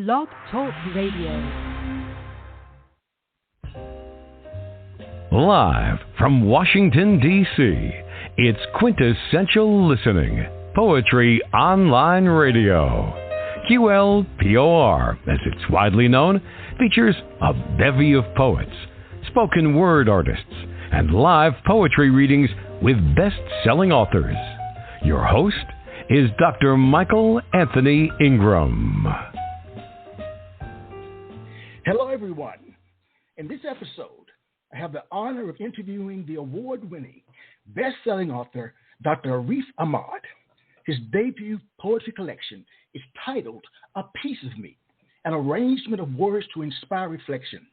Blog Talk Radio. Live from Washington, D.C., it's Quintessential Listening, Poetry Online Radio. QLPOR, as it's widely known, features a bevy of poets, spoken word artists, and live poetry readings with best-selling authors. Your host is Dr. Michael Anthony Ingram. Hello, everyone. In this episode, I have the honor of interviewing the award-winning, best-selling author, Dr. Arif Ahmad. His debut poetry collection is titled A Piece of Me, an arrangement of words to inspire reflection.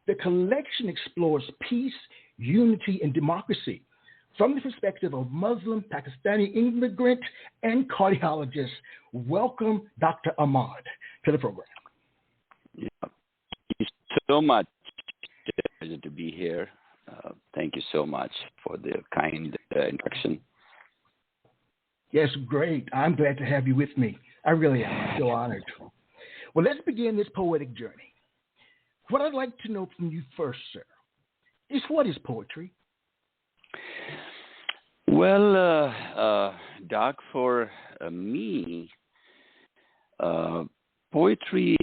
The collection explores peace, unity, and democracy from the perspective of Muslim, Pakistani immigrant, and cardiologist. Welcome, Dr. Ahmad, to the program. Yeah. Thank you so much. Pleasure to be here. Thank you so much for the kind introduction. Yes, great. I'm glad to have you with me. I really am. I'm so honored. Well, let's begin this poetic journey. What I'd like to know from you first, sir, is what is poetry? Well, Doc, for me, poetry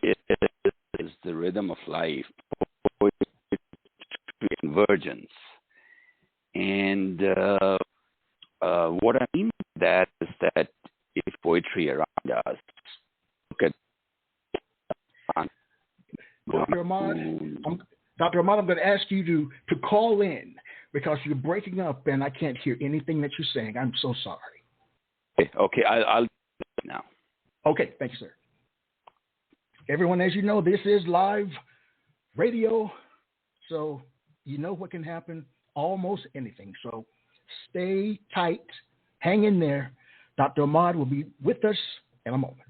is the rhythm of life, poetry is convergence. And what I mean by that is that if poetry around us, look at Dr. Ahmad, I'm going to ask you to call in because you're breaking up and I can't hear anything that you're saying. I'm so sorry. Okay, I'll do it now. Okay, thank you, sir. Everyone, as you know, this is live radio, so you know what can happen, almost anything. So stay tight, hang in there. Dr. Ahmad will be with us in a moment.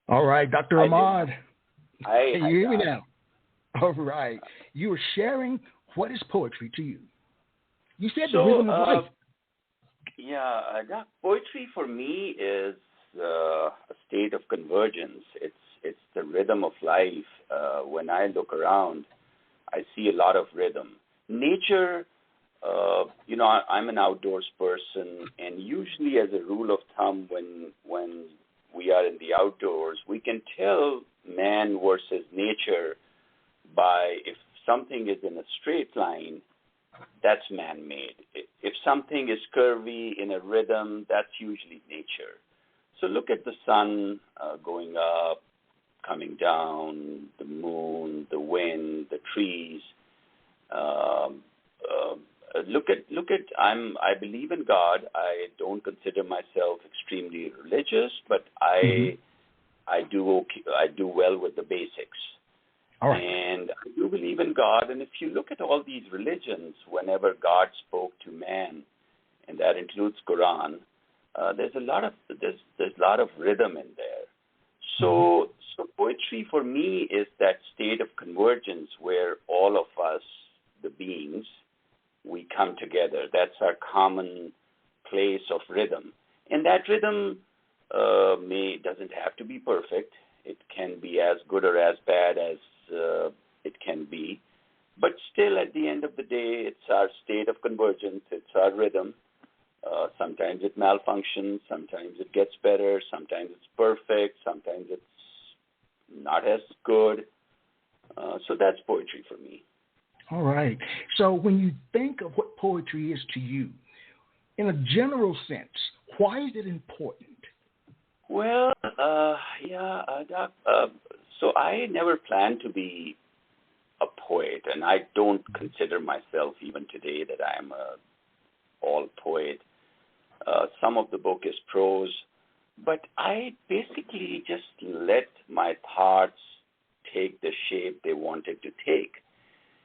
All right, Dr. Ahmad. Can you hear me now? All right. You were sharing what is poetry to you. You said the rhythm of life. Yeah, Doc, poetry for me is a state of convergence. It's the rhythm of life. When I look around, I see a lot of rhythm. Nature, I'm an outdoors person, and usually as a rule of thumb, when we are in the outdoors, we can tell man versus nature by if something is in a straight line, that's man-made. If something is curvy in a rhythm, that's usually nature. So look at the sun going up, coming down, the moon, the wind, the trees. I believe in God. I don't consider myself extremely religious, but I do well with the basics. All right. And I do believe in God. And if you look at all these religions, whenever God spoke to man, and that includes Quran, there's a lot of rhythm in there. So poetry for me is that state of convergence where all of us, the beings, we come together. That's our common place of rhythm. And that rhythm doesn't have to be perfect. It can be as good or as bad as it can be. But still, at the end of the day, it's our state of convergence. It's our rhythm. Sometimes it malfunctions. Sometimes it gets better. Sometimes it's perfect. Sometimes it's not as good. So that's poetry for me. All right. So when you think of what poetry is to you, in a general sense, why is it important? Well, Doc, so I never planned to be a poet, and I don't consider myself even today that I am a all poet. Some of the book is prose, but I basically just let my thoughts take the shape they wanted to take.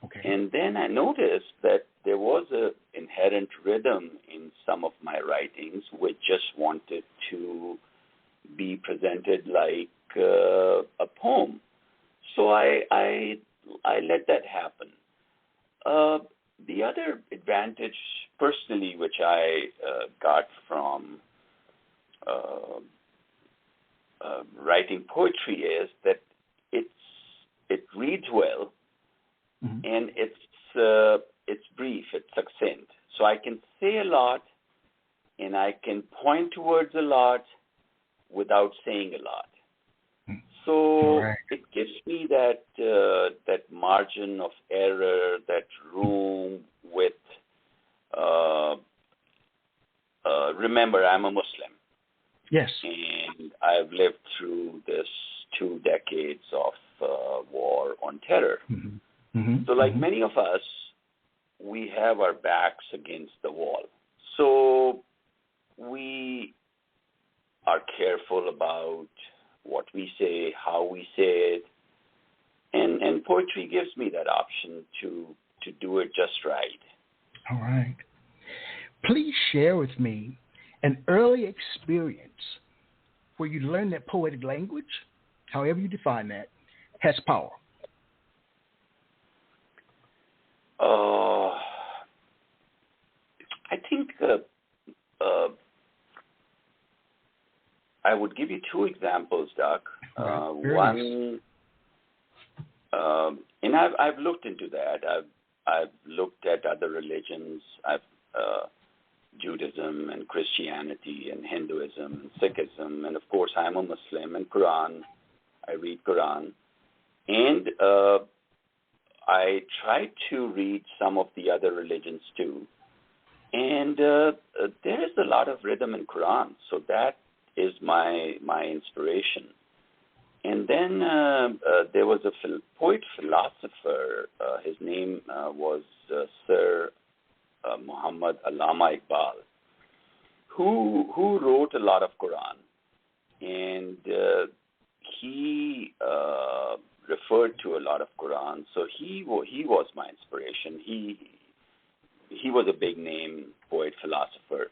Okay. And then I noticed that there was an inherent rhythm in some of my writings, which just wanted to be presented like a poem. So I let that happen. The other advantage, personally, which I got from writing poetry is that it reads well, Mm-hmm. and it's brief, it's succinct. So I can say a lot, and I can point towards a lot without saying a lot. So Right. it gives me that margin of error, that room with. Remember, I'm a Muslim, Yes. and I've lived through this 2 decades of war on terror. Mm-hmm. Mm-hmm. So, like mm-hmm. many of us, we have our backs against the wall. So we are careful about what we say, how we say it, and poetry gives me that option to do it just right. All right. Please share with me an early experience where you learned that poetic language, however you define that, has power. I think I would give you 2 examples, Doc. One, and I've looked into that. I've looked at other religions. Judaism and Christianity and Hinduism and Sikhism, and of course I'm a Muslim, and Quran. I read Quran, and I try to read some of the other religions too. And there is a lot of rhythm in Quran, so that is my inspiration. And then there was a poet philosopher. His name was Sir Muhammad Allama Iqbal, who wrote a lot of Quran, and he referred to a lot of Quran. So he was my inspiration. He was a big name poet philosopher.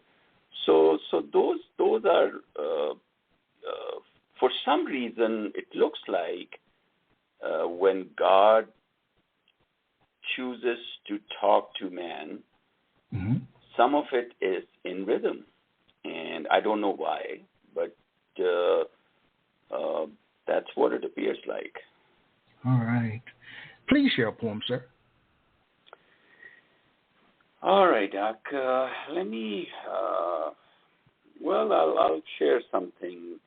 So those are for some reason it looks like when God chooses to talk to man, mm-hmm. some of it is in rhythm, and I don't know why, but that's what it appears like. All right. Please share a poem, sir. All right, Doc. Let me. I'll share something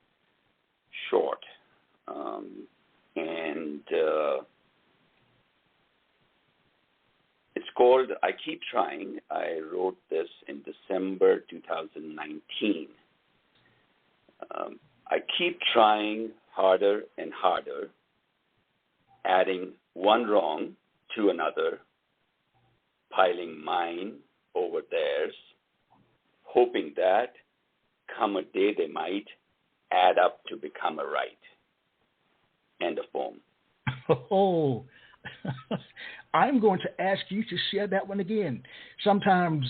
short, and it's called "I Keep Trying." I wrote this in December 2019. I keep trying harder and harder, adding one wrong to another, piling mine over theirs, hoping that come a day they might add up to become a right. End of poem. Oh, I'm going to ask you to share that one again. Sometimes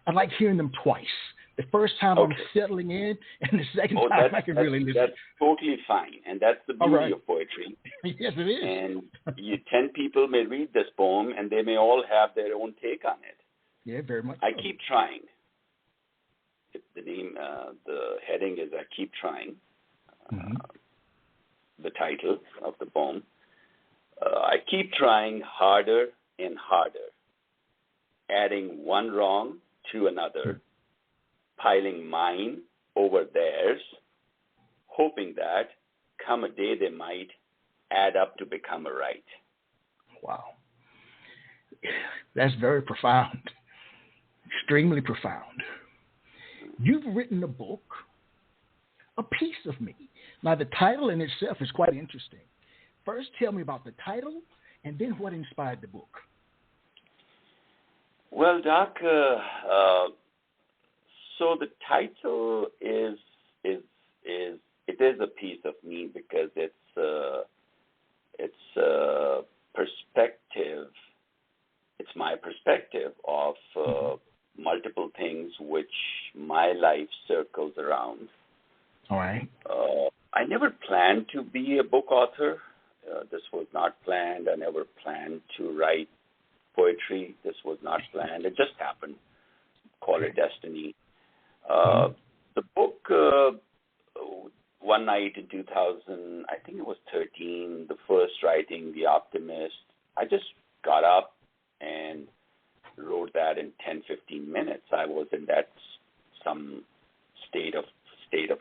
I like hearing them twice. The first time I'm settling in, and the second time I can really listen. That's totally fine, and that's the beauty of poetry. Yes, it is. And 10 people may read this poem, and they may all have their own take on it. Yeah, very much. I keep trying. The heading is "I Keep Trying." The title of the poem. I keep trying harder and harder, adding one wrong to another, piling mine over theirs, hoping that come a day they might add up to become a right. Wow. That's very profound. Extremely profound. You've written a book, A Piece of Me. Now, the title in itself is quite interesting. First, tell me about the title, and then what inspired the book. Well, Doc, so the title is a piece of me because it's a perspective it's my perspective of multiple things which my life circles around. All right. I never planned to be a book author. This was not planned. I never planned to write poetry. This was not planned. It just happened. Call it destiny. The book, one night in 2000, I think it was 13, the first writing, The Optimist, I just got up and wrote that in 10, 15 minutes. I was in that some state of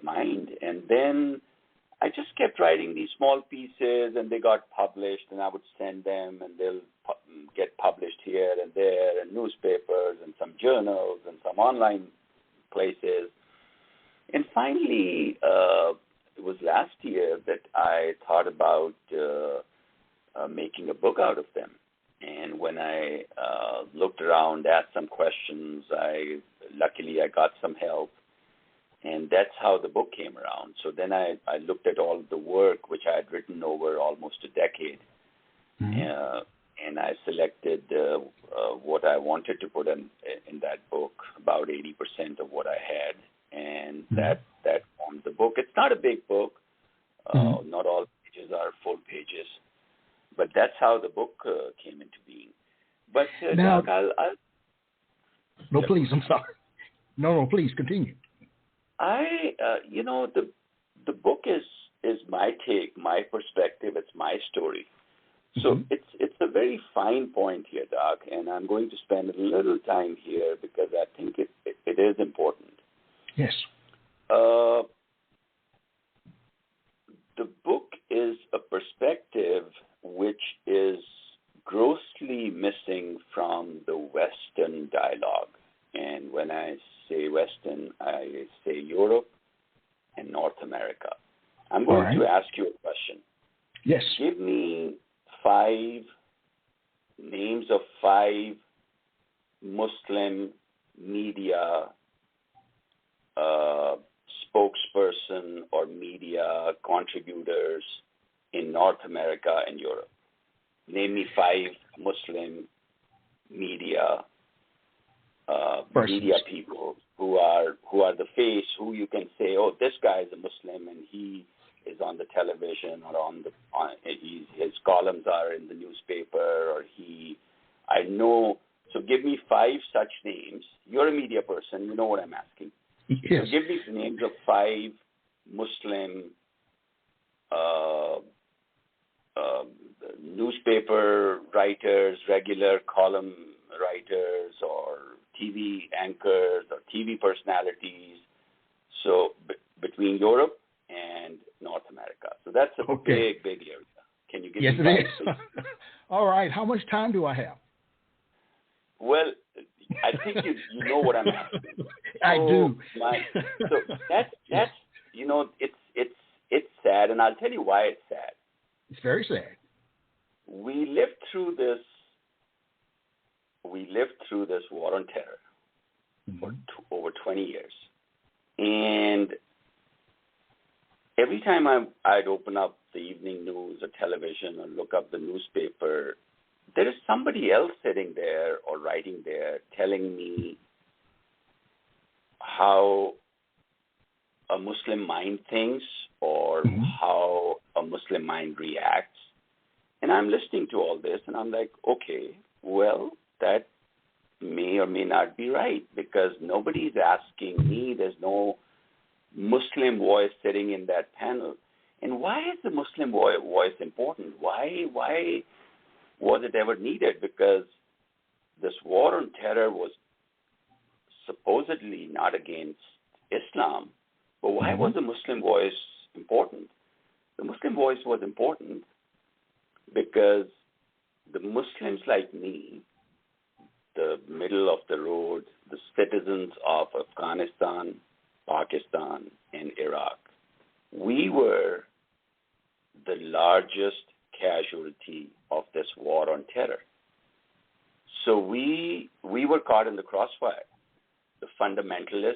mind. And then I just kept writing these small pieces, and they got published, and I would send them, and they'll get published here and there, in newspapers and some journals and some online places. And finally, it was last year that I thought about making a book out of them. And when I looked around, asked some questions, luckily I got some help. And that's how the book came around. So then I looked at all the work which I had written over almost a decade. And I selected what I wanted to put in that book, about 80% of what I had. And that formed the book. It's not a big book. Not all pages are full pages. But that's how the book came into being. But now, Doc, No, please, I'm sorry. No, please, continue. The book is my take, my perspective. It's my story. So it's a very fine point here, Doc, and I'm going to spend a little time here because I think it is important. Yes. The book is a perspective which is grossly missing from the Western dialogue. And when I say Western, I say Europe and North America. I'm going to ask you a question. Yes. Give me 5 names of 5 Muslim media spokesperson or media contributors in North America and Europe. Name me 5 Muslim media people who are the face, who you can say, oh, this guy is a Muslim and he is on the television or his columns are in the newspaper I know. So give me 5 such names. You're a media person. You know what I'm asking. Yes. So give me the names of 5 Muslim newspaper writers, regular column writers, or TV anchors or TV personalities. So between Europe and North America. So that's a big area. Can you give me 5? Yes, it is. All right. How much time do I have? Well, I think you know what I'm asking. I do. That's it's sad, and I'll tell you why it's sad. It's very sad. We lived through this war on terror for over 20 years, and every time I'd open up the evening news or television or look up the newspaper, there is somebody else sitting there or writing there telling me how a Muslim mind thinks or how a Muslim mind reacts. And I'm listening to all this and I'm like, okay, well, that may or may not be right because nobody's asking me. There's no Muslim voice sitting in that panel. And why is the Muslim voice important? Why was it ever needed? Because this war on terror was supposedly not against Islam, but why was the Muslim voice important? The Muslim voice was important because the Muslims like me, the middle of the road, the citizens of Afghanistan, Pakistan, and Iraq, we were the largest casualty of this war on terror. So we were caught in the crossfire. The fundamentalists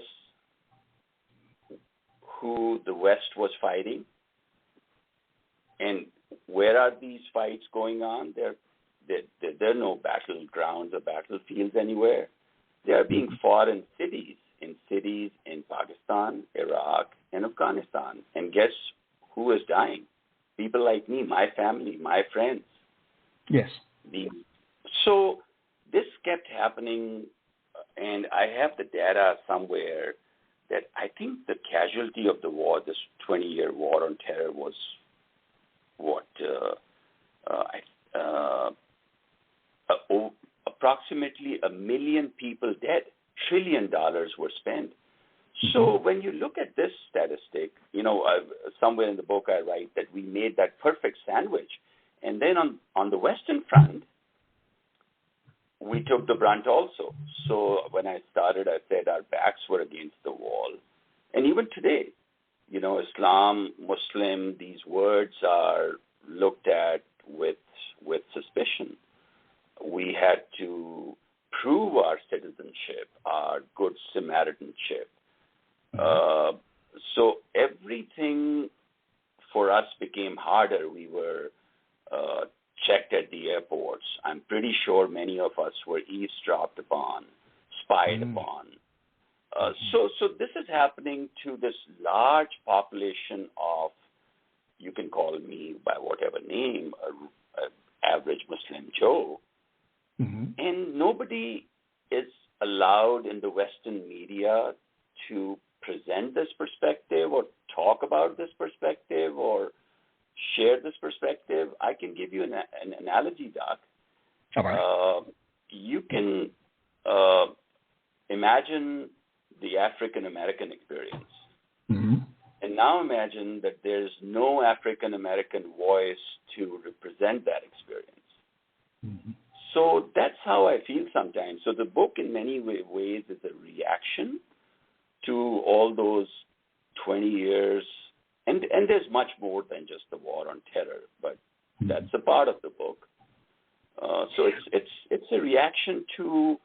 who the West was fighting. And where are these fights going on? They're There are no battlegrounds or battlefields anywhere. They are being fought in cities in Pakistan, Iraq, and Afghanistan. And guess who is dying? People like me, my family, my friends. Yes. So this kept happening, and I have the data somewhere that I think the casualty of the war, this 20-year war on terror, was approximately 1 million people dead. $1 trillion were spent. So when you look at this statistic, somewhere in the book I write that we made that perfect sandwich. And then on the Western Front, we took the brunt also. So when I started, I said our backs were against the wall. And even today, Islam, Muslim, these words are looked at with suspicion. We had to prove our citizenship, our good Samaritanship. So everything for us became harder. We were checked at the airports. I'm pretty sure many of us were eavesdropped upon, spied upon. So this is happening to this large population of, you can call me by whatever name, average Muslim Joe. And nobody is allowed in the Western media to present this perspective or talk about this perspective or share this perspective. I can give you an analogy, Doc. All right. You can imagine the African-American experience. And now imagine that there's no African-American voice to represent that experience. So that's how I feel sometimes. So the book in many ways is a reaction to all those 20 years. And there's much more than just the war on terror, but that's a part of the book. So it's a reaction to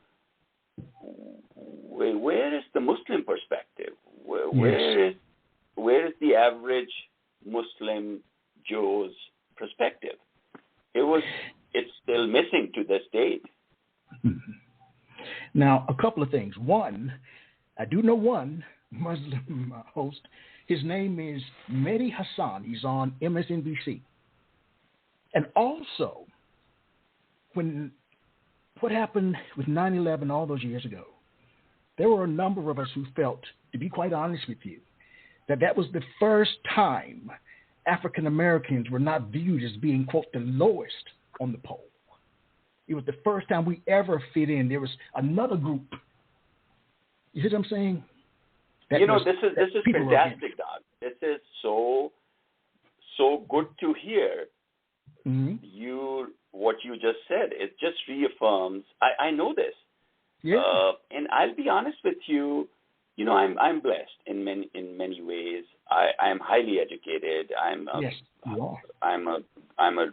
where is the Muslim perspective? Where is the average Muslim Joe's perspective? It's still missing to this date. Now, a couple of things. One, I do know one Muslim host. His name is Mehdi Hassan. He's on MSNBC. And also, what happened with 9/11 all those years ago, there were a number of us who felt, to be quite honest with you, that was the first time African Americans were not viewed as being, quote, the lowest on the poll. It was the first time we ever fit in. There was another group. You see what I'm saying? This is fantastic, Doc. This is so good to hear. What you just said. It just reaffirms. I know this. Yeah. And I'll be honest with you. I'm blessed in many ways. I am highly educated. Yes, you are. I'm a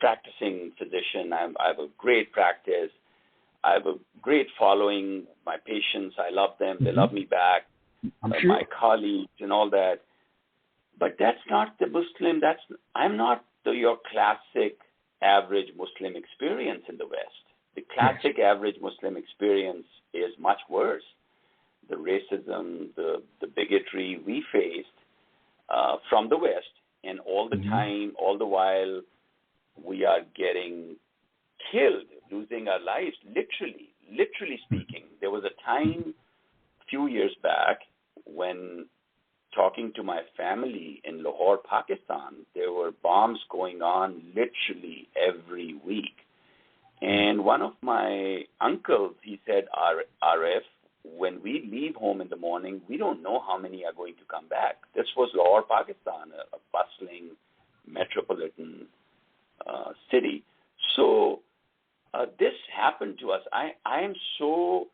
practicing physician. I have a great practice. I have a great following. My patients, I love them. They love me back. I'm sure. My colleagues and all that. But that's not the Muslim. I'm not your classic average Muslim experience in the West. The classic average Muslim experience is much worse. The racism, the bigotry we faced from the West, and all the time, all the while, we are getting killed, losing our lives, literally speaking. There was a time a few years back when, talking to my family in Lahore, Pakistan, there were bombs going on literally every week. And one of my uncles, he said, Arif, when we leave home in the morning, we don't know how many are going to come back. This was Lahore, Pakistan, a bustling metropolitan city. So this happened to us. I'm so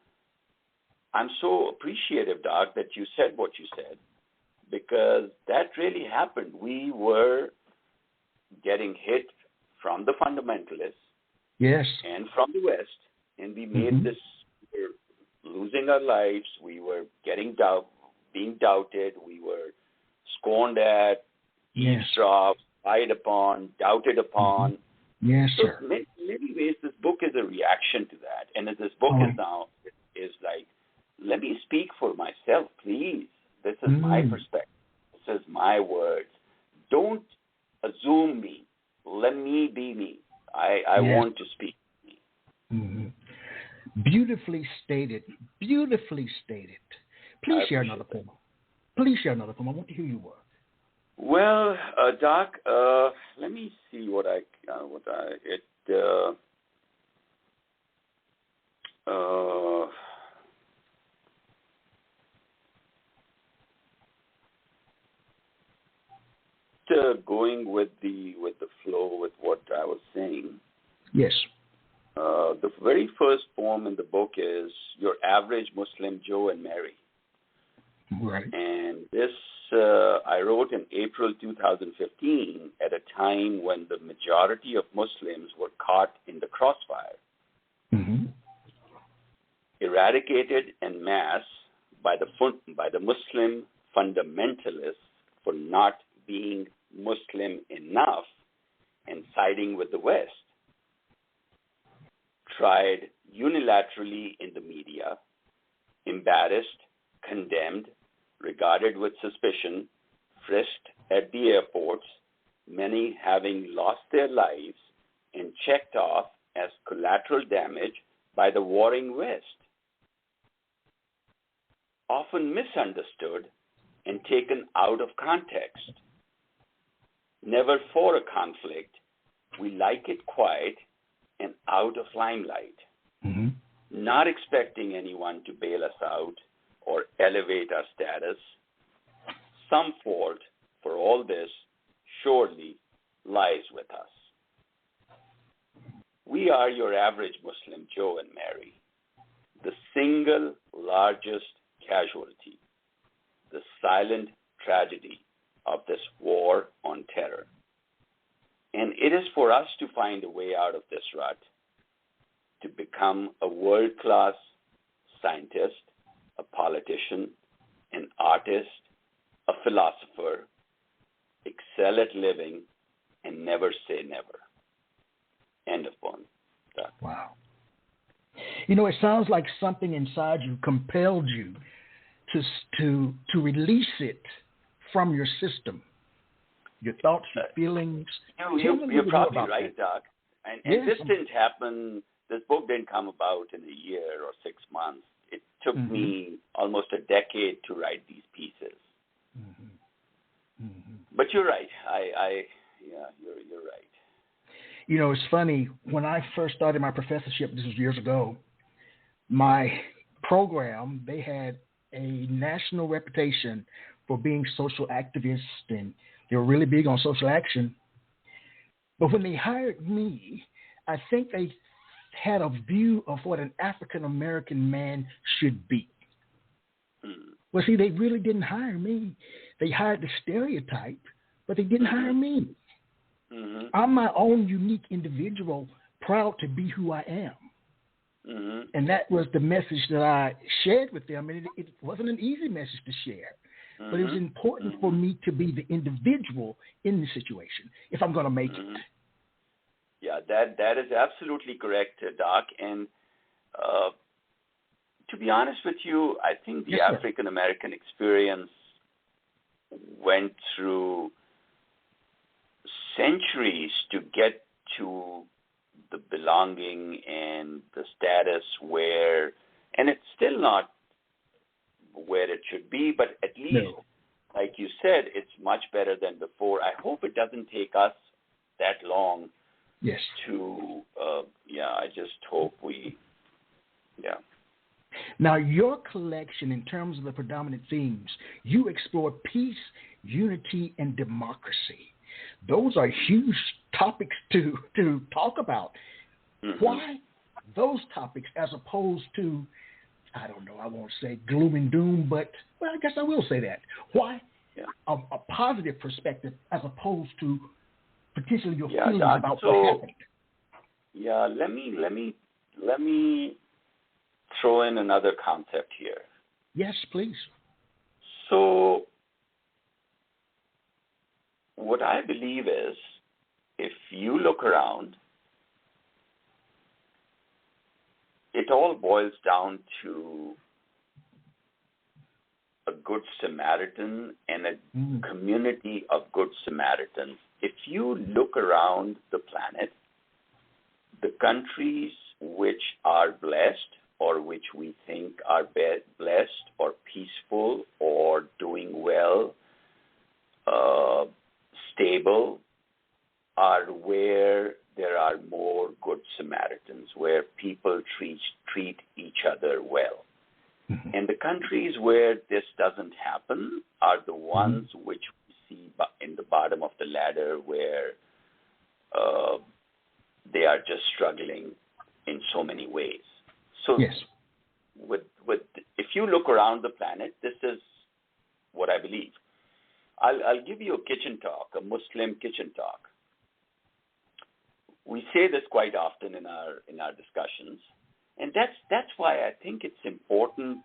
appreciative, Doc, that you said what you said, because that really happened. We were getting hit from the fundamentalists, and from the West, and we made this. We were losing our lives. We were being doubted. We were scorned at, eavesdropped, spied upon, doubted upon. Yes, so sir. many ways, this book is a reaction to that. And this book is now is like, let me speak for myself, please. This is my perspective. This is my words. Don't assume me. Let me be me. I want to speak. Beautifully stated. Beautifully stated. Please share another poem. Please share another poem. I want to hear your work. Well, Doc, let me see going with the flow with what I was saying. Yes. The very first poem in the book is Your Average Muslim Joe and Mary. Right. And this I wrote in April 2015 at a time when the majority of Muslims were caught in the crossfire. Eradicated en masse by the Muslim fundamentalists for not being Muslim enough and siding with the West. Tried unilaterally in the media, embarrassed, condemned, regarded with suspicion, frisked at the airports, many having lost their lives and checked off as collateral damage by the warring West. Often misunderstood and taken out of context. Never for a conflict, we like it quiet and out of limelight. Not expecting anyone to bail us out or elevate our status. Some fault for all this surely lies with us. We are your average Muslim Joe and Mary, the single largest casualty, the silent tragedy of this war on terror. And it is for us to find a way out of this rut, to become a world-class scientist, a politician, an artist, a philosopher, excel at living, and never say never. End of poem. Wow. You know, it sounds like something inside you compelled you to release it from your system. Your thoughts, your feelings. You're probably right, Doc. And this didn't happen, this book didn't come about in a year or 6 months. It took me almost a decade to write these pieces. But you're right. You're right. You know, it's funny. When I first started my professorship, this was years ago, my program, they had a national reputation for being social activists, and they were really big on social action. But when they hired me, I think they had a view of what an African-American man should be. Well, see, they really didn't hire me. They hired the stereotype, but they didn't hire me. I'm my own unique individual, proud to be who I am. And that was the message that I shared with them. And it wasn't an easy message to share, but it was important for me to be the individual in the situation if I'm going to make it. Yeah, that is absolutely correct, Doc. And to be honest with you, I think the African American experience went through centuries to get to the belonging and the status where, and it's still not where it should be, but at least, like you said, it's much better than before. I hope it doesn't take us that long to, I just hope Now, your collection, in terms of the predominant themes, you explore peace, unity, and democracy. Those are huge topics to talk about. Why those topics as opposed to, I don't know, I won't say gloom and doom, but, well, I guess I will say that. Why a positive perspective as opposed to potentially your feelings about what happened? Yeah, let me throw in another concept here. Yes, please. So what I believe is, if you look around, it all boils down to a good Samaritan and a community of good Samaritans. If you look around the planet, the countries which are blessed or which we think are blessed or peaceful or doing well, stable, are where there are more good Samaritans, where people treat each other well. Mm-hmm. And the countries where this doesn't happen are the ones which we see in the bottom of the ladder, where they are just struggling in so many ways. So yes. If you look around the planet, this is what I believe. I'll give you a kitchen talk, a Muslim kitchen talk. We say this quite often in our discussions, and that's why I think it's important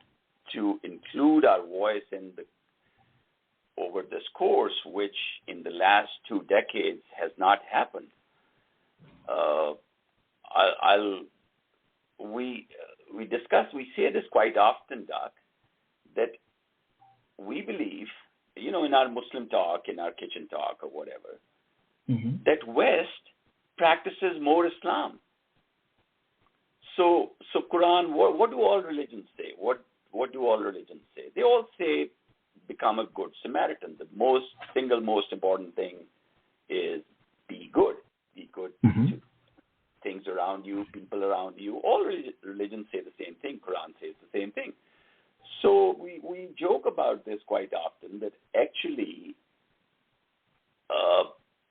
to include our voice over this course, which in the last 2 decades has not happened. We say this quite often, Doc, that we believe, in our Muslim talk, in our kitchen talk or whatever, that West practices more Islam. So Quran, what do all religions say? What do all religions say? They all say become a good Samaritan. The single most important thing is be good. Be good to things around you, people around you. All religions say the same thing. Quran says the same thing. So we joke about this quite often, that actually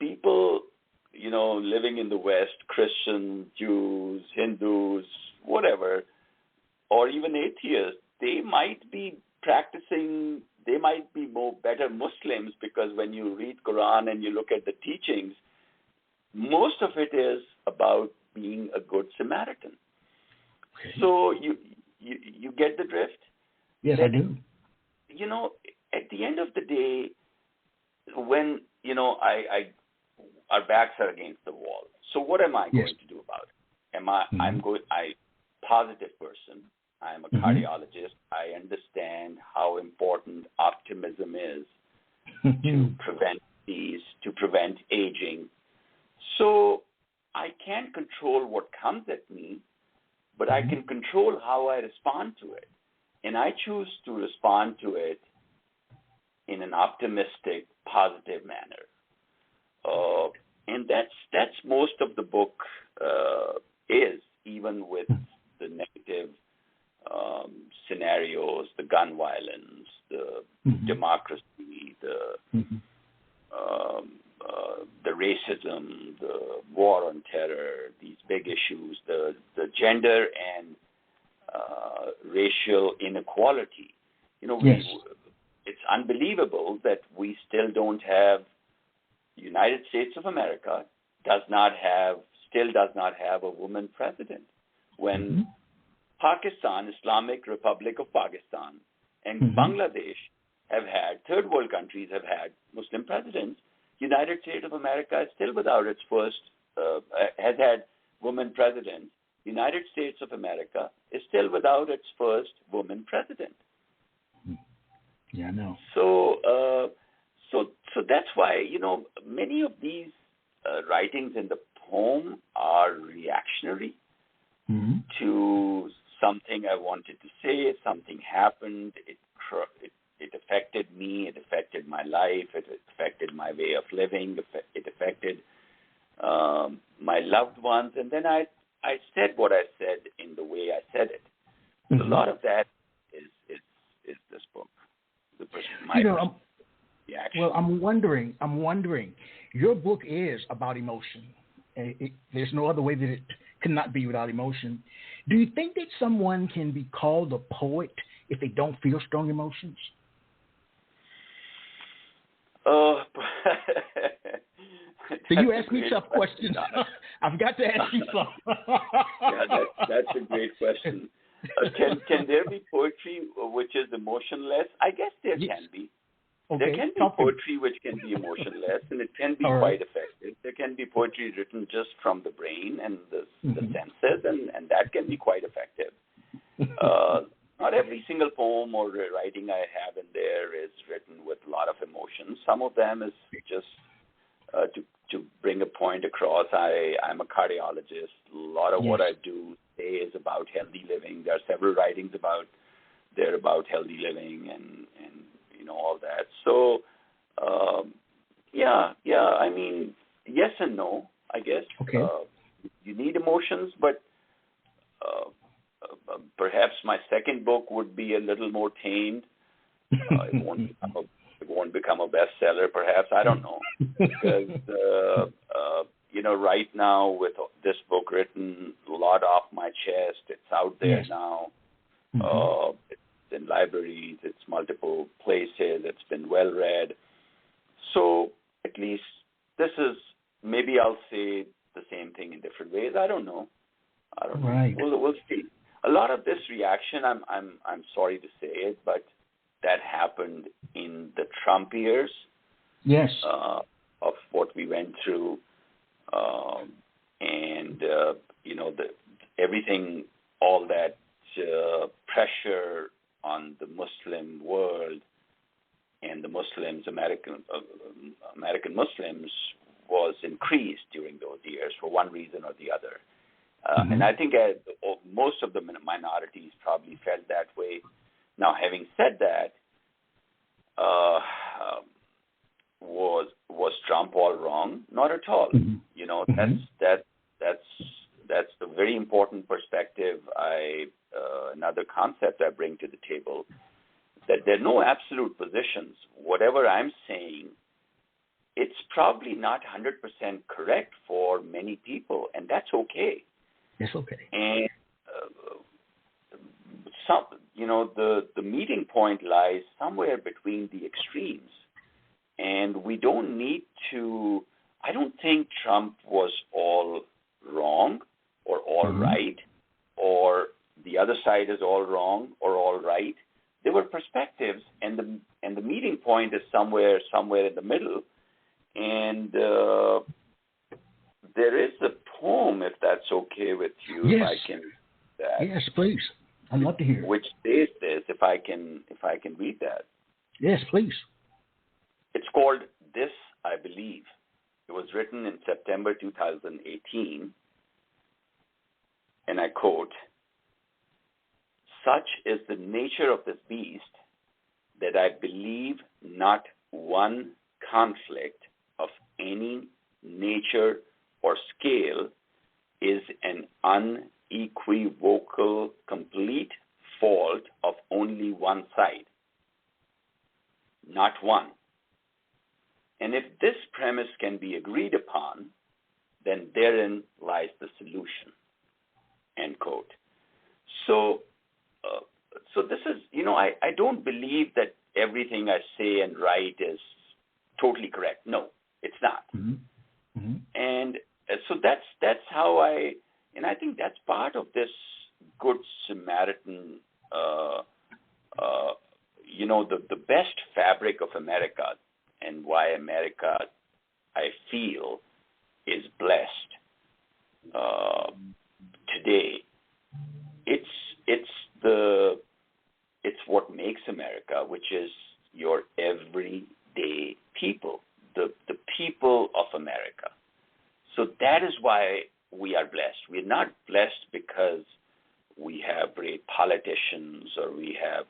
people, living in the West, Christians, Jews, Hindus, whatever, or even atheists, they might be better Muslims, because when you read Quran and you look at the teachings, most of it is about being a good Samaritan. Okay. So you get the drift? Yes, I do. At the end of the day, when, our backs are against the wall. So what am I going to do about it? I'm positive person. I'm a cardiologist. I understand how important optimism is to prevent disease, to prevent aging. So I can't control what comes at me, but I can control how I respond to it. And I choose to respond to it in an optimistic, positive manner. And that's most of the book is, even with the negative scenarios, the gun violence, the democracy, the racism, the war on terror, these big issues, the gender and racial inequality. It's unbelievable that we still don't have. United States of America still does not have a woman president. When Pakistan, Islamic Republic of Pakistan, and Bangladesh have had, third world countries have had Muslim presidents, United States of America is still without its first, has had woman president. United States of America is still without its first woman president. Yeah, I know. So that's why, many of these writings in the poem are reactionary to something I wanted to say. Something happened. It affected me. It affected my life. It affected my way of living. It affected my loved ones. And then I said what I said in the way I said it. So a lot of that is this book. Well, I'm wondering. Your book is about emotion. There's no other way that it cannot be without emotion. Do you think that someone can be called a poet if they don't feel strong emotions? So you ask me tough questions. I've got to ask you some. That's a great question. Can there be poetry which is emotionless? I guess there can be. Okay. There can be poetry which can be emotionless, and it can be quite effective. There can be poetry written just from the brain and the senses, and that can be quite effective. Not every single poem or writing I have in there is written with a lot of emotion. Some of them is just to bring a point across. I'm a cardiologist. A lot of what I do today is about healthy living. There are several writings about healthy living and all that. So, I mean, yes and no, I guess. Okay. You need emotions, but perhaps my second book would be a little more tamed. It won't become a bestseller, perhaps. I don't know. Because, right now with this book written, a lot off my chest, it's out there now. It's in libraries, it's multiple places, it's been well read. So at least this is, maybe I'll say the same thing in different ways. I don't know. Right. We'll see. A lot of this reaction, I'm sorry to say it, but that happened in the Trump years. Yes. Of what we went through, everything, all that pressure on the Muslim world and the Muslims, American Muslims, was increased during those years for one reason or the other. And I think most of the minorities probably felt that way. Now, having said that, was Trump all wrong? Not at all. That's a very important perspective. Another concept I bring to the table, that there are no absolute positions. Whatever I'm saying, it's probably not 100% correct for many people, and that's okay. It's okay. And the meeting point lies somewhere between the extremes, and we don't need to. I don't think Trump was all wrong or all right, or the other side is all wrong or all right. There were perspectives, and the meeting point is somewhere in the middle. And there is a poem, if that's okay with you, yes. if I can. Yes, please. I'd love to hear it. Which says this, if I can read that. Yes, please. It's called "This I Believe." It was written in September 2018, and I quote, "Such is the nature of this beast that I believe not one conflict of any nature or scale is an unequivocal, complete fault of only one side. Not one. And if this premise can be agreed upon, then therein lies the solution." End quote. So this is, I don't believe that everything I say and write is totally correct. No, it's not. And so that's how and I think that's part of this Good Samaritan, the best fabric of America, and why America, I feel, is blessed today. It's what makes America, which is your everyday people, the people of America. So that is why we are blessed. We're not blessed because we have great politicians or we have,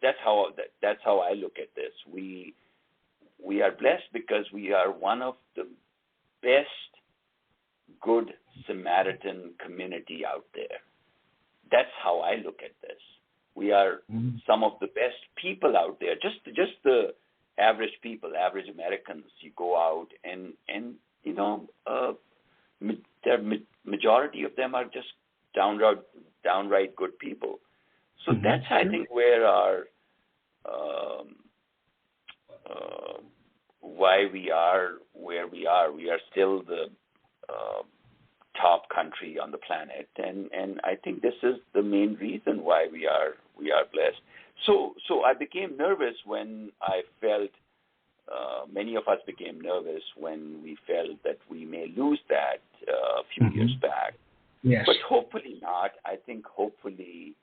that's how I look at this. We are blessed because we are one of the best Good Samaritan community out there. That's how I look at this. We are some of the best people out there. Just the average people, average Americans. You go out and the majority of them are just downright good people. So that's, I think, where our why we are where we are. We are still the top country on the planet, and I think this is the main reason why we are blessed. So I became nervous when I felt, many of us became nervous when we felt that we may lose that a few years back. Yes. But hopefully not. I think hopefully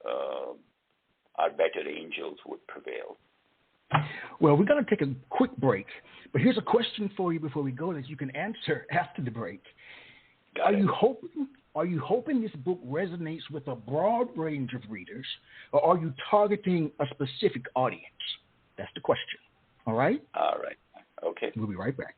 our better angels would prevail. Well, we're going to take a quick break, but here's a question for you before we go that you can answer after the break. Are you hoping this book resonates with a broad range of readers, or are you targeting a specific audience? That's the question. All right? All right. Okay. We'll be right back.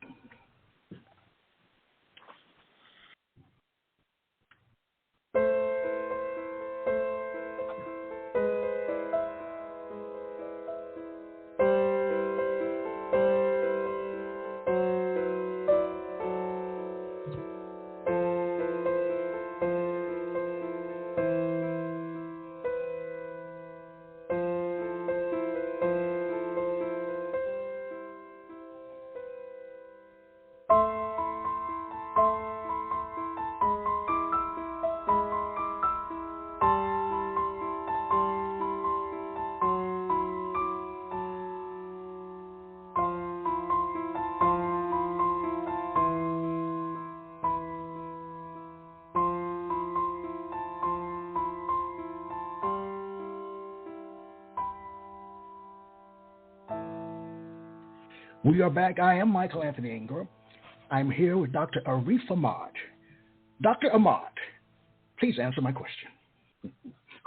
We are back. I am Michael Anthony Ingram. I'm here with Dr. Arif Ahmad. Dr. Ahmad, please answer my question.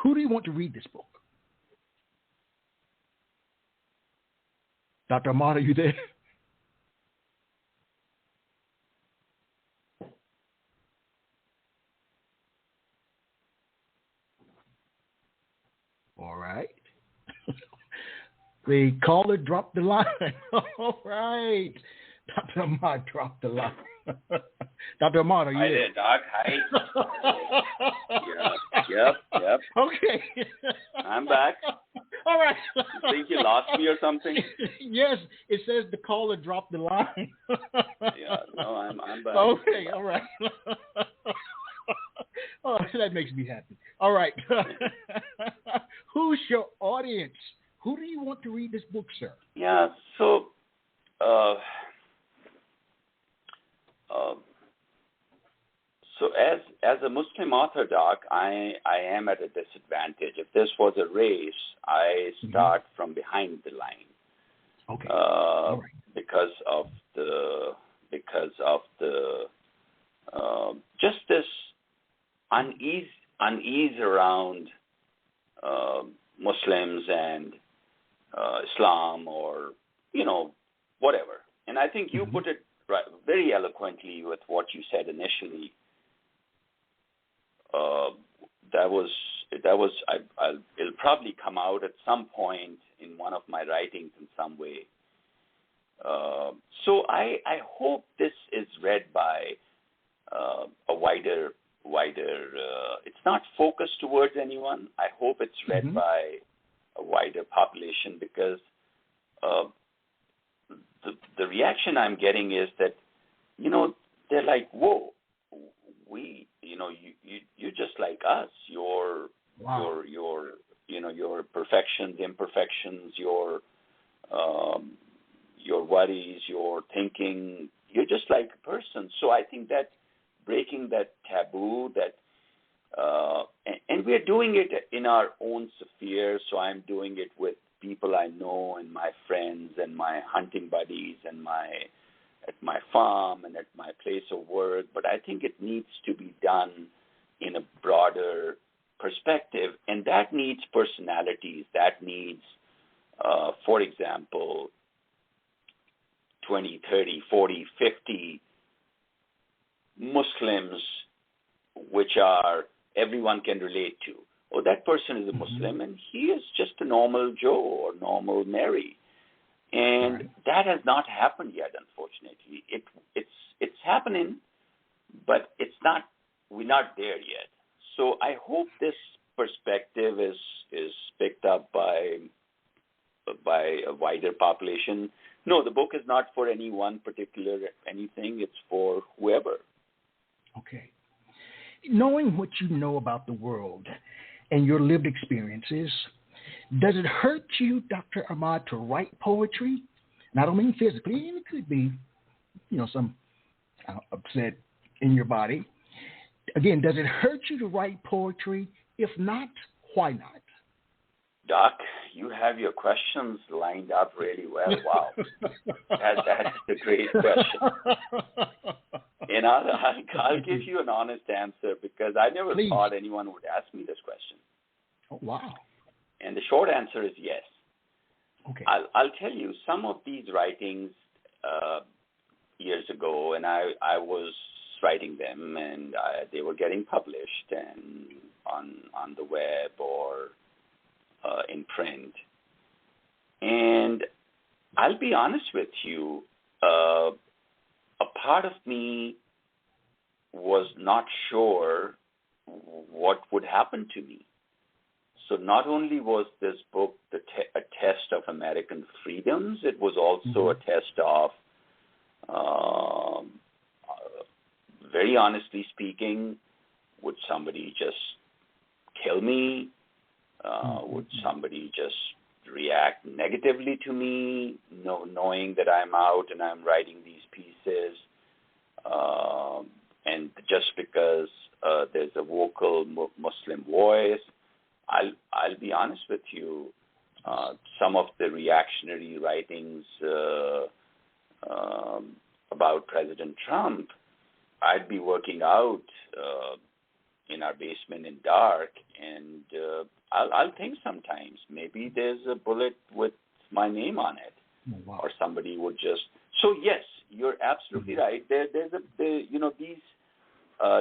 Who do you want to read this book? Dr. Ahmad, are you there? All right. The caller dropped the line. All right. Dr. Ahmad dropped the line. Dr. Ahmad, are you there? Doc. Hi. Yep. Okay. I'm back. All right. You think you lost me or something? Yes, it says the caller dropped the line. Yeah, no, I'm back. Okay, all right. Oh, that makes me happy. All right. Who's your audience? Who do you want to read this book, sir? Yeah, so as a Muslim orthodox, I am at a disadvantage. If this was a race, I start from behind the line. Okay. All right. Because of the just this unease around Muslims and Islam, or whatever. And I think you put it very eloquently with what you said initially. It'll probably come out at some point in one of my writings in some way. So I hope this is read by a wider. It's not focused towards anyone. I hope it's read by a wider population, because the reaction I'm getting is that they're like, whoa, you're just like us. Your perfections, imperfections, your worries, your thinking. You're just like a person. So I think that breaking that taboo, and we're doing it in our own sphere. So I'm doing it with people I know and my friends and my hunting buddies and at my farm and at my place of work. But I think it needs to be done in a broader perspective, and that needs personalities. That needs, for example, 20, 30, 40, 50 Muslims, which are everyone can relate to. Oh, that person is a Muslim, and he is just a normal Joe or normal Mary. And that has not happened yet, unfortunately. It's happening, but we're not there yet. So I hope this perspective is picked up by a wider population. No, the book is not for any one particular anything. It's for whoever. Okay. Knowing what you know about the world and your lived experiences, Does it hurt you, Dr. Ahmad, to write poetry? And I don't mean physically, and it could be, some upset in your body. Again, does it hurt you to write poetry? If not, why not? Doc, you have your questions lined up really well. Wow. That's a great question. And I'll give you an honest answer because I never thought anyone would ask me this question. Oh, wow. And the short answer is yes. Okay. I'll tell you, some of these writings years ago, and I was writing them, and they were getting published and on the web or in print. And I'll be honest with you, a part of me was not sure what would happen to me. So not only was this book a test of American freedoms, it was also a test of, very honestly speaking, would somebody just kill me? Would somebody just react negatively to me, knowing that I'm out and I'm writing these pieces? And just because there's a vocal Muslim voice, I'll be honest with you, some of the reactionary writings about President Trump, I'd be working out in our basement in dark, and I'll think sometimes maybe there's a bullet with my name on it, or somebody would just. So yes, you're absolutely right. These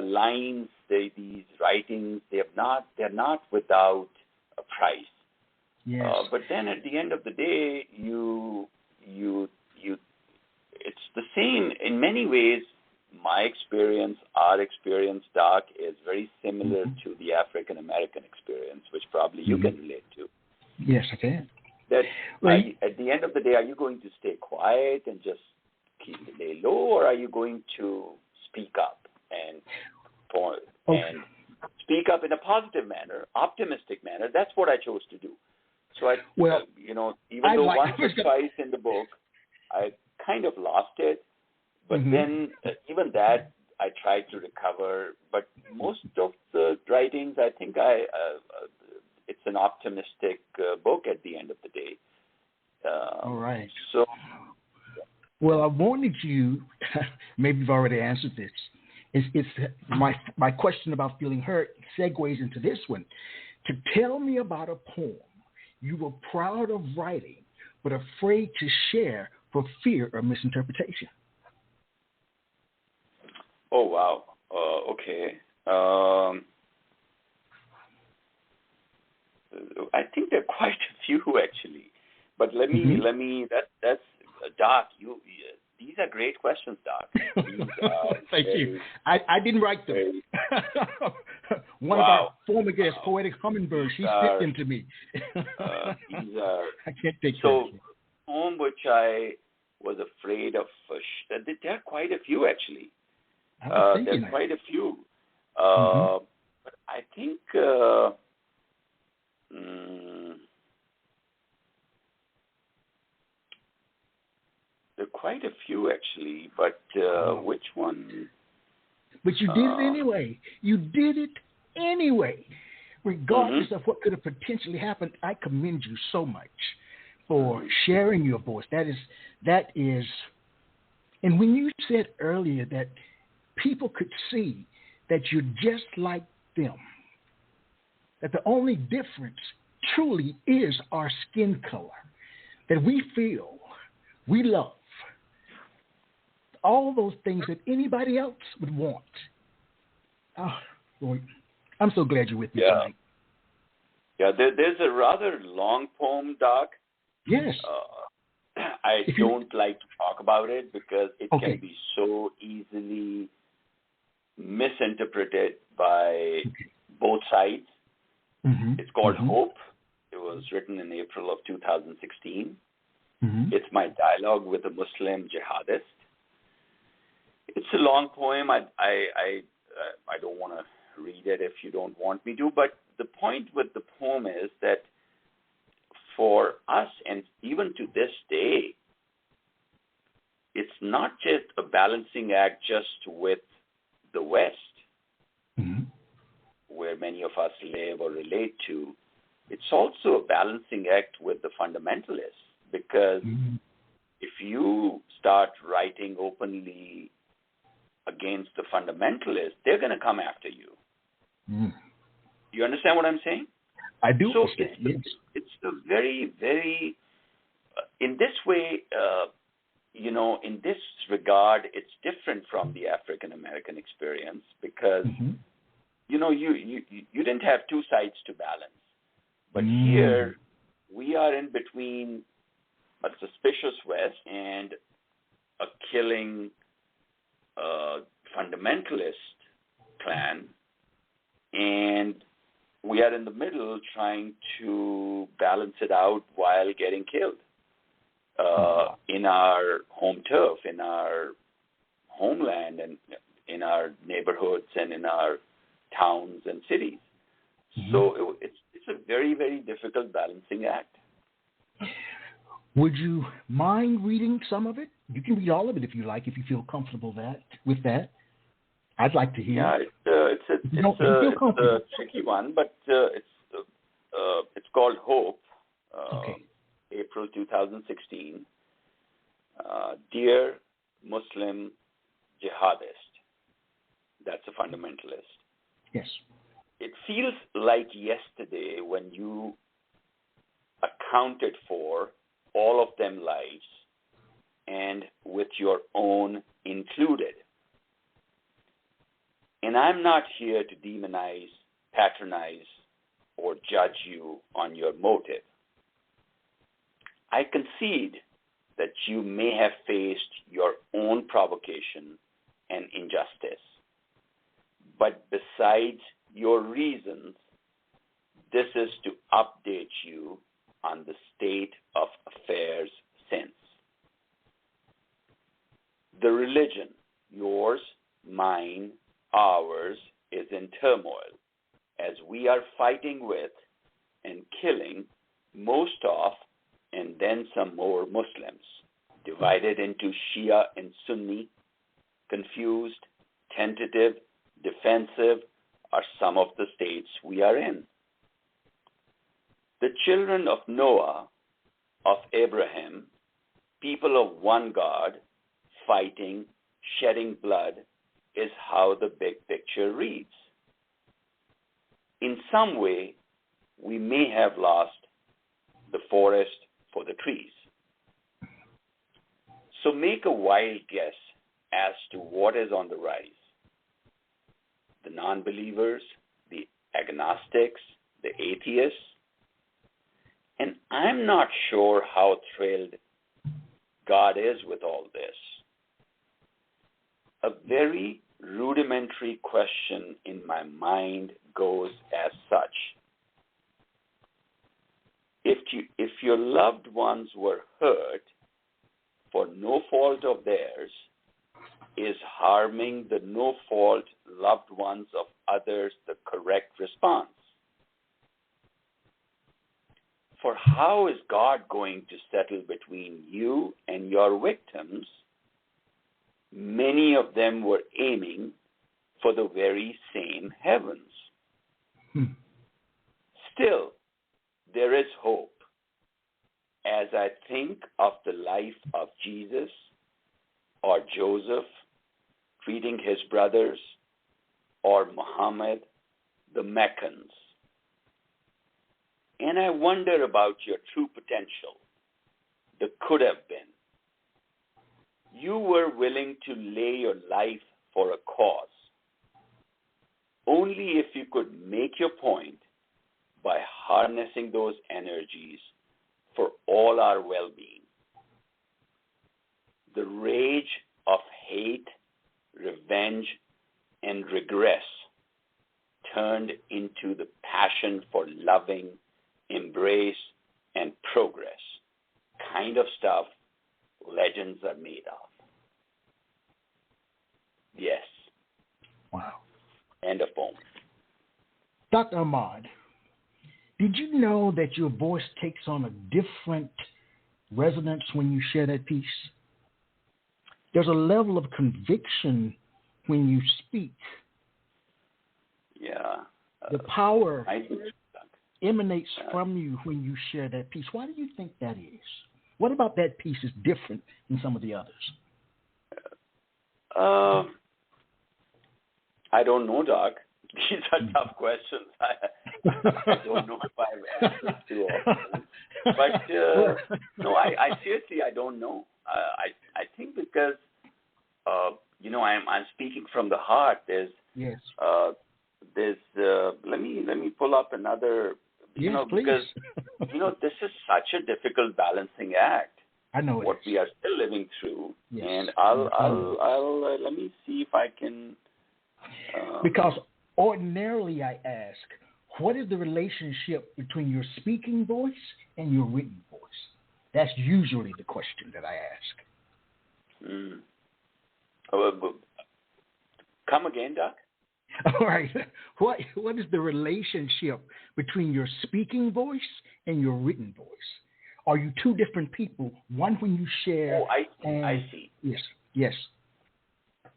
lines, these writings, they're not without a price. Yes. But then at the end of the day, you it's the same in many ways. My experience, our experience, Doc, is very similar to the African American experience, which probably you can relate to. Yes, I can. That at the end of the day, are you going to stay quiet and just keep the day low, or are you going to speak up and speak up in a positive manner, optimistic manner? That's what I chose to do. So even though once or twice in the book, I kind of lost it. But then even that I tried to recover. But most of the writings, I think it's an optimistic book at the end of the day. All right. So, well, I wanted you, maybe you've already answered this. It's my question about feeling hurt segues into this one. To tell me about a poem you were proud of writing, but afraid to share for fear of misinterpretation. Oh, wow. Okay. I think there are quite a few actually, but let me. That's Doc. These are great questions, Doc. Thank you. I didn't write them. One of our former guests, Poetic Hummingbird, she sent them to me. These are. I can't take so. Poem which I was afraid of. There are quite a few actually. There's quite a few. But I think there are quite a few actually, but which one? But you did it anyway. You did it anyway. Regardless of what could have potentially happened, I commend you so much for sharing your voice. That is, and when you said earlier that people could see that you're just like them, that the only difference truly is our skin color, that we feel, we love, all those things that anybody else would want. Oh, boy, I'm so glad you're with me tonight. Yeah, there's a rather long poem, Doc. Yes. I don't like to talk about it because it can be so easily misinterpreted by both sides. It's called Hope. It was written in April of 2016. It's my dialogue with a Muslim jihadist. It's a long poem. I don't want to read it if you don't want me to, but the point with the poem is that for us, and even to this day, it's not just a balancing act just with the West, where many of us live or relate to. It's also a balancing act with the fundamentalists, because if you start writing openly against the fundamentalists, they're going to come after you. You understand what I'm saying? I do. So it's a very, very, in this way, in this regard, it's different from the African American experience, because, you didn't have two sides to balance. But here, we are in between a suspicious West and a killing fundamentalist clan, and we are in the middle trying to balance it out while getting killed in our home turf, in our homeland, and in our neighborhoods and in our towns and cities. So it's a very, very difficult balancing act. Would you mind reading some of it? You can read all of it if you like, if you feel comfortable with that. I'd like to hear. Yeah, it's a tricky one, but it's called Hope. April 2016. Dear Muslim Jihadist. That's a fundamentalist. Yes. It feels like yesterday when you accounted for all of them lives, and with your own included. And I'm not here to demonize, patronize, or judge you on your motive. I concede that you may have faced your own provocation and injustice. But besides your reasons, this is to update you on the state of affairs since. The religion, yours, mine, ours, is in turmoil, as we are fighting with and killing most of and then some more Muslims, divided into Shia and Sunni, confused, tentative, defensive are some of the states we are in. The children of Noah, of Abraham, people of one God, fighting, shedding blood, is how the big picture reads. In some way, we may have lost the forest for the trees. So make a wild guess as to what is on the rise. The non-believers, the agnostics, the atheists. And I'm not sure how thrilled God is with all this. A very rudimentary question in my mind goes as such. If your loved ones were hurt for no fault of theirs, is harming the no-fault loved ones of others the correct response? For how is God going to settle between you and your victims? Many of them were aiming for the very same heavens. Still, there is hope. As I think of the life of Jesus or Joseph treating his brothers, or Muhammad, the Meccans. And I wonder about your true potential, the could have been. You were willing to lay your life for a cause. Only if you could make your point by harnessing those energies for all our well-being. The rage of hate, revenge, and regress turned into the passion for loving, embrace, and progress. Kind of stuff legends are made of. Yes. Wow. End of poem. Dr. Ahmad, Did you know that your voice takes on a different resonance when you share that piece? There's a level of conviction when you speak. Yeah. The power I think emanates from you when you share that piece. Why do you think that is? What about that piece is different than some of the others? I don't know, Doc. These are tough questions. I don't know if I've answered too often. But no, I seriously, I don't know. I think because, I'm speaking from the heart. There's let me pull up another. Please. Because this is such a difficult balancing act. I know what we are still living through, yes. And I'll let me see if I can. Because ordinarily I ask, what is the relationship between your speaking voice and your written voice? That's usually the question that I ask. Come again, Doc? All right. What is the relationship between your speaking voice and your written voice? Are you two different people? One when you share. Oh, I see. Yes.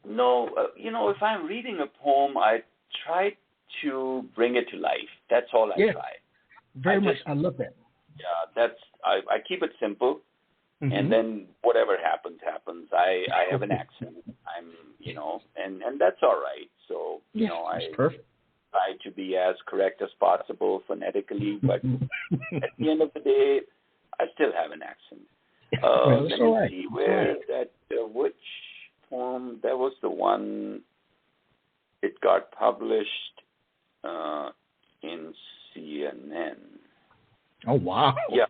No, if I'm reading a poem, I try to bring it to life. That's all I try. Very much. I love that. Yeah, I keep it simple, and then whatever happens. I have an accent. And that's all right. So I perfect. try to be as correct as possible phonetically, but at the end of the day, I still have an accent. Let me see where that which poem. That was the one. It got published in CNN. Oh wow! Yeah.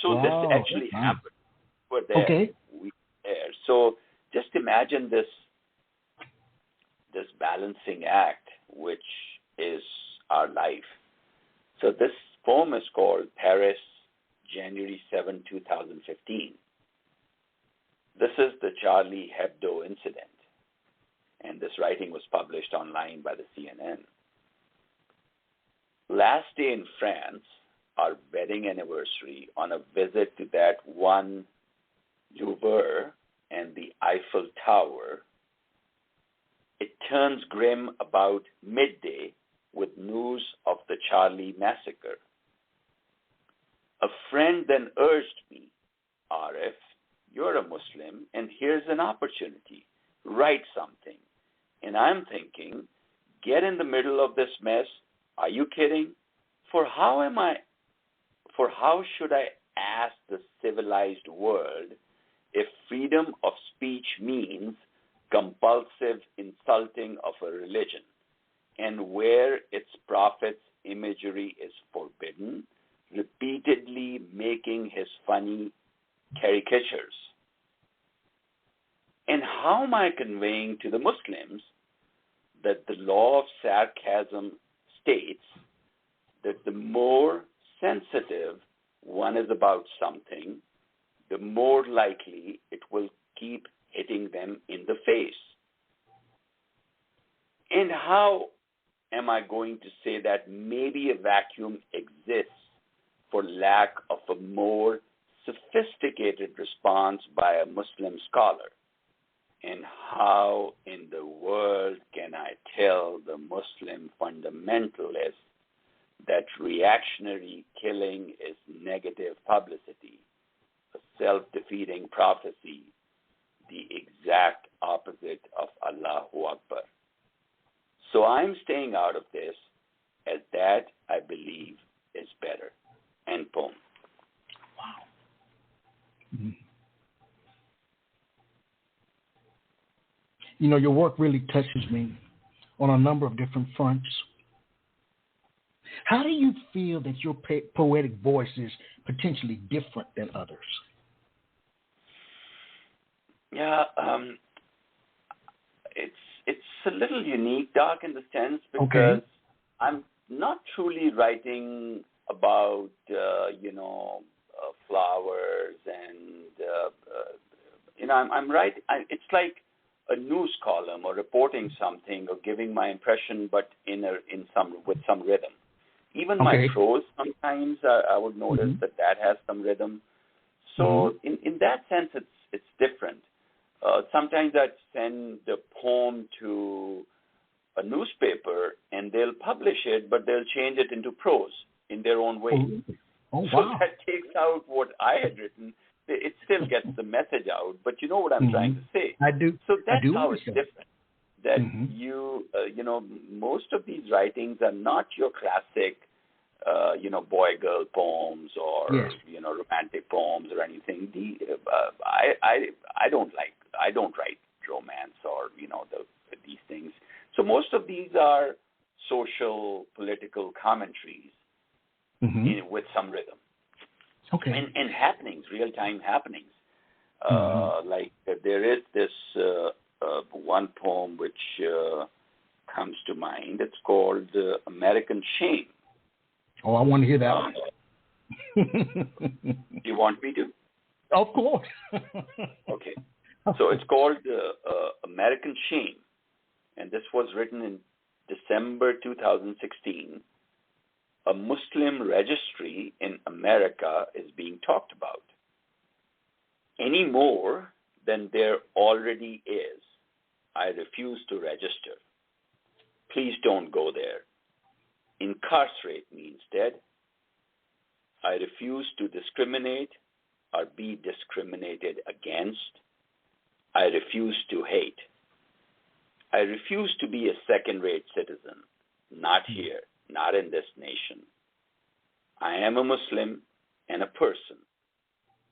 So this actually happened. We're there. Okay. We there. So just imagine this balancing act, which is our life. So this poem is called Paris, January 7, 2015. This is the Charlie Hebdo incident, and this writing was published online by the CNN. Last day in France, our wedding anniversary, on a visit to that one Louvre and the Eiffel Tower, it turns grim about midday with news of the Charlie massacre. A friend then urged me, Arif, you're a Muslim, and here's an opportunity. Write something. And I'm thinking, get in the middle of this mess. Are you kidding? For how should I ask the civilized world if freedom of speech means compulsive insulting of a religion, and where its prophets' imagery is forbidden, repeatedly making his funny caricatures? And how am I conveying to the Muslims that the law of sarcasm states that the more sensitive one is about something, the more likely it will keep hitting them in the face? And how am I going to say that maybe a vacuum exists for lack of a more sophisticated response by a Muslim scholar? And how in the world can I tell the Muslim fundamentalists that reactionary killing is negative publicity, a self-defeating prophecy, the exact opposite of Allahu Akbar? So I'm staying out of this, as that, I believe, is better. End poem. Wow. Mm-hmm. Your work really touches me on a number of different fronts. How do you feel that your poetic voice is potentially different than others? Yeah, it's a little unique, Doc, in the sense because I'm not truly writing about flowers and I'm writing. It's like a news column or reporting something or giving my impression, but with some rhythm. Even my prose sometimes I would notice that has some rhythm. So in that sense, it's different. Sometimes I'd send the poem to a newspaper and they'll publish it, but they'll change it into prose in their own way. Oh, so wow. that takes out what I had written. It still gets the message out, but you know what I'm trying to say. I do. So that's how understand. it's different. That most of these writings are not your classic, boy-girl poems or romantic poems or anything. I don't write romance or these things. So most of these are social, political commentaries with some rhythm. Okay. And happenings, real-time happenings. Like there is this one poem which comes to mind. It's called American Shame. Oh, I want to hear that one. Do you want me to? Of course. Okay. So it's called American Shame. And this was written in December 2016. A Muslim registry in America is being talked about. Any more than there already is, I refuse to register. Please don't go there. Incarcerate me instead. I refuse to discriminate or be discriminated against. I refuse to hate. I refuse to be a second-rate citizen. Not here, not in this nation. I am a Muslim and a person.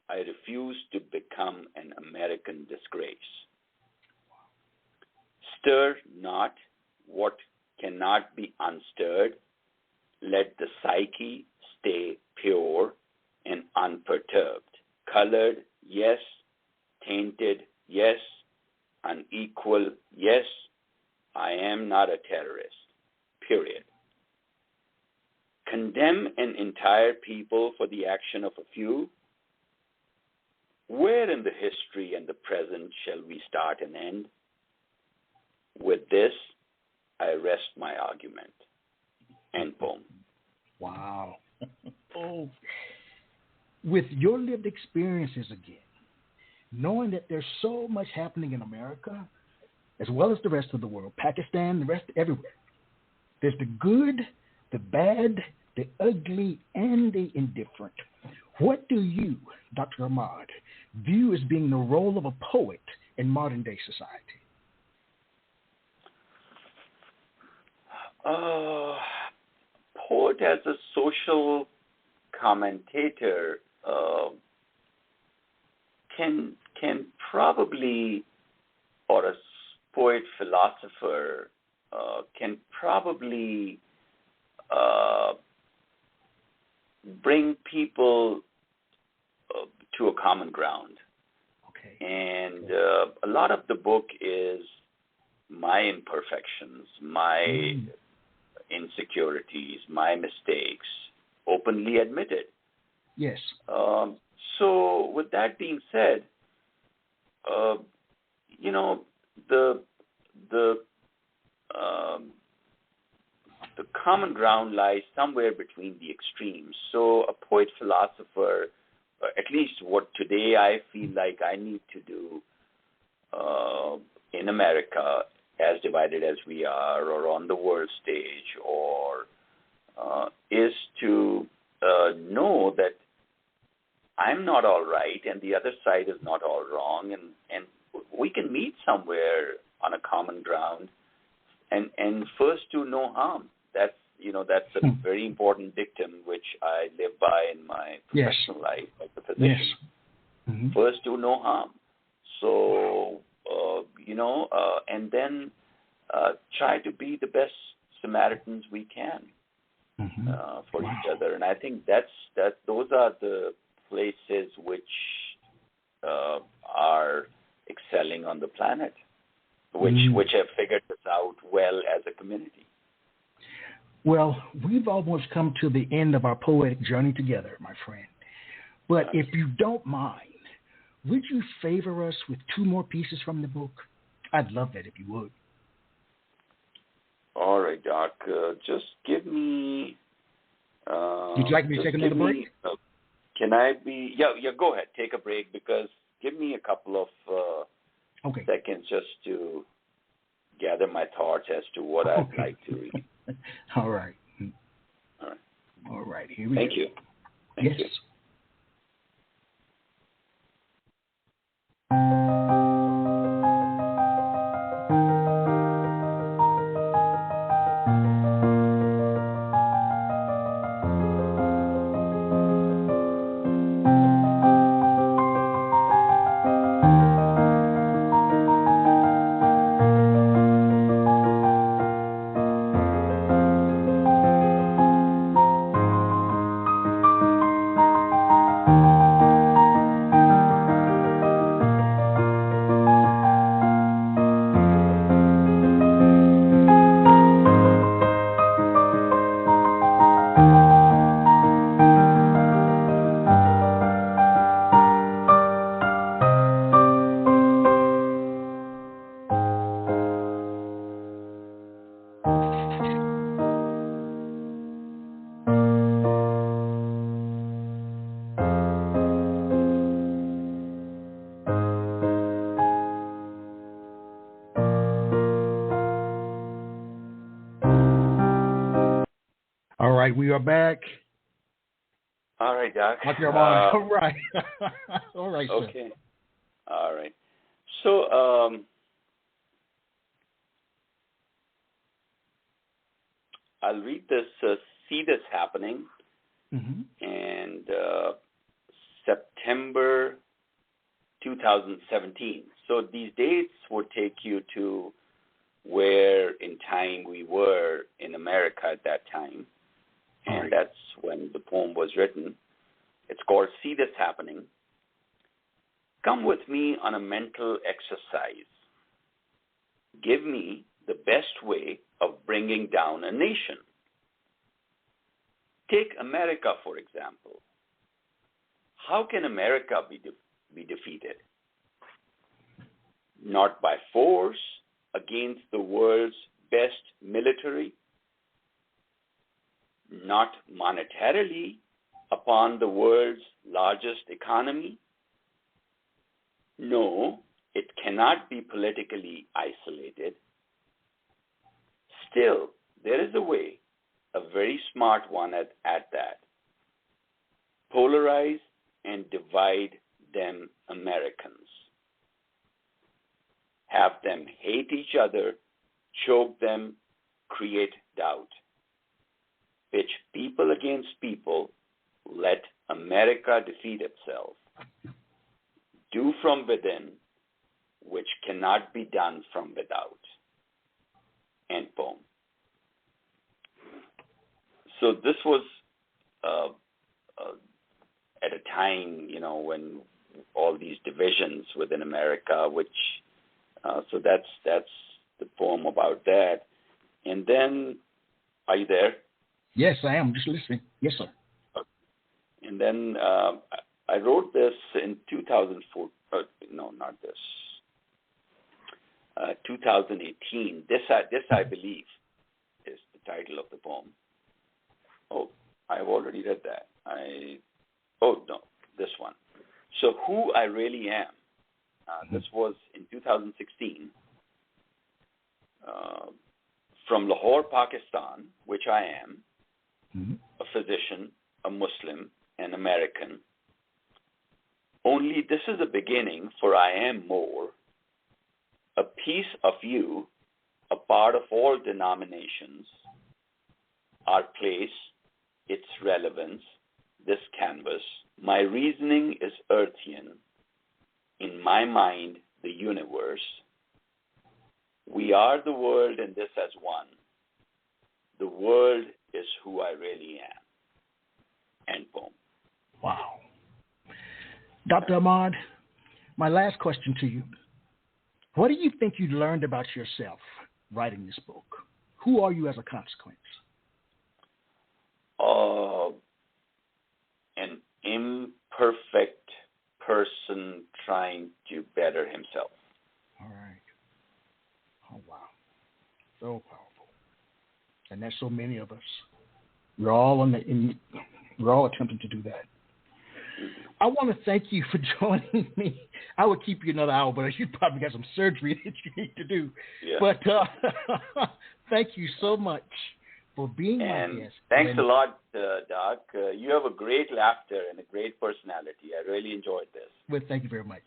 I refuse to become an American disgrace. Stir not what cannot be unstirred. Let the psyche stay pure and unperturbed. Colored, yes. Tainted, yes. Unequal, yes. I am not a terrorist, period. Condemn an entire people for the action of a few? Where in the history and the present shall we start and end? With this, I rest my argument. End poem. Wow. Oh. With your lived experiences again, knowing that there's so much happening in America, as well as the rest of the world, Pakistan, the rest, everywhere. There's the good, the bad, the ugly, and the indifferent. What do you, Dr. Ahmad, view as being the role of a poet in modern-day society? Poet as a social commentator can probably, or a poet philosopher can probably bring people to a common ground. Okay. And a lot of the book is my imperfections, my insecurities, my mistakes, openly admitted. Yes. So with that being said, the common ground lies somewhere between the extremes. So a poet philosopher, at least what today I feel like I need to do in America, as divided as we are, or on the world stage, or is to know that I'm not all right and the other side is not all wrong, and we can meet somewhere on a common ground, and first do no harm. That's a very important dictum which I live by in my professional life as a physician. Yes. Mm-hmm. First do no harm. So and then try to be the best Samaritans we can for each other. And I think those are the places which are excelling on the planet, which have figured this out well as a community. Well, we've almost come to the end of our poetic journey together, my friend. But if you don't mind, would you favor us with two more pieces from the book? I'd love that if you would. All right, Doc. Just give me. Would you like me to take another break? Can I be? Yeah. Go ahead. Take a break because give me a couple of seconds just to gather my thoughts as to what I'd like to read. All right. All right. All right. Here we go. Thank you. Thank you. All right, we are back. All right, Doc. Dr. Ahmad. All right. All right, sir. Okay. All right. So, I'll read this, See This Happening, and September 2017. So these dates would take you to where in time we were in America at that time. And that's when the poem was written. It's called See This Happening. Come with me on a mental exercise. Give me the best way of bringing down a nation. Take America, for example. How can America be defeated? Not by force against the world's best military, not monetarily upon the world's largest economy. No, it cannot be politically isolated. Still, there is a way, a very smart one at that. Polarize and divide them Americans. Have them hate each other, choke them, create doubt. Pitch people against people, let America defeat itself. Do from within, which cannot be done from without. End poem. So this was at a time, when all these divisions within America, which so that's the poem about that. And then, are you there? Yes, I am. Just listening. Yes, sir. And then I wrote this in 2004. No, not this. 2018. This I believe is the title of the poem. Oh, I've already read that. Oh no, this one. So who I really am. This was in 2016. From Lahore, Pakistan, which I am, a physician, a Muslim, an American. Only this is a beginning, for I am more. A piece of you, a part of all denominations. Our place, its relevance, this canvas. My reasoning is earthian. In my mind, the universe. We are the world and this as one. The world is who I really am. End poem. Wow. Dr. Ahmad, my last question to you. What do you think you learned about yourself writing this book? Who are you as a consequence? An imperfect person trying to better himself. All right. So powerful. And that's so many of us. We're all we're all attempting to do that. I want to thank you for joining me. I would keep you another hour, but you probably got some surgery that you need to do. Yeah. But thank you so much for being my guest. Thanks a lot, Doc. You have a great laughter and a great personality. I really enjoyed this. Well, thank you very much.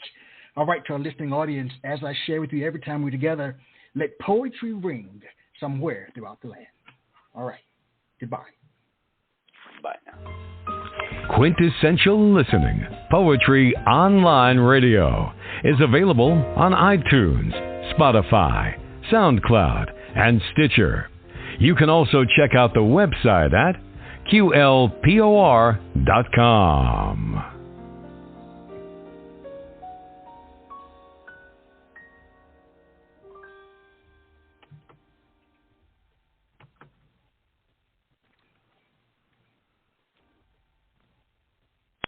All right, to our listening audience, as I share with you every time we're together, let poetry ring somewhere throughout the land. All right. Goodbye. Bye now. Quintessential Listening, Poetry Online Radio, is available on iTunes, Spotify, SoundCloud, and Stitcher. You can also check out the website at qlpor.com.